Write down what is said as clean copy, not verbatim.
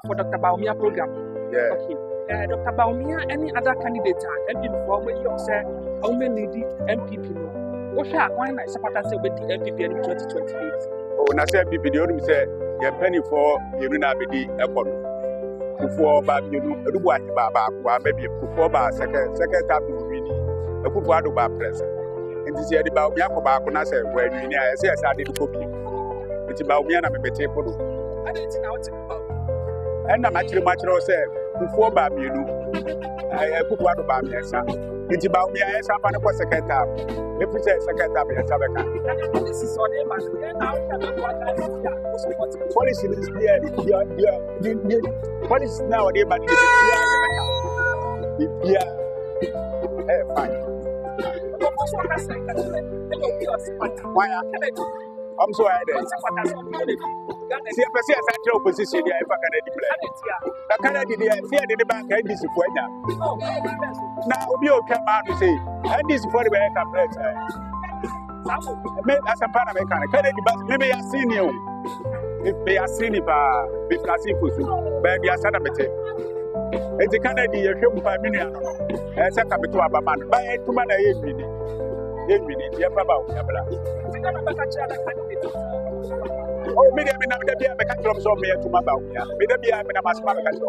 for Dr. Baumia program. Yeah. Okay. Dr. Baumia, any other candidate and inform you say how many NPP no. Why not support us with the NPP in 2028? Oh, na say NPP the only say your penny for you na be the economy. Before ba you know do what ba maybe before ba second time to win. E ku do ba press. Nti say the Baumia ko ba ko na say we win I say say dey ko bi. Nti Baumia na me bete ko do. I don't know what about. And na matchiro say before ba you know I ku do ba me say. Nti Baumia e say pa no second time. If we say second time e say be ka. This is on him and Policy is there. Policy now they but fine. Why? I'm so ahead. See, if I say I opposition, if I can declare. I cannot declare the bank and this for now. Now, we will come out to say, and this for the bank and press. As a Panamerican, maybe I seen you. If they are seen it, because if you baby, I said a bit. It's a Canada, you should 5 million. As a capital of a man, buy it to man, 8 minutes, you have about oh, maybe I'm not the mechanic of some to my bow. Maybe I'm in a mass market of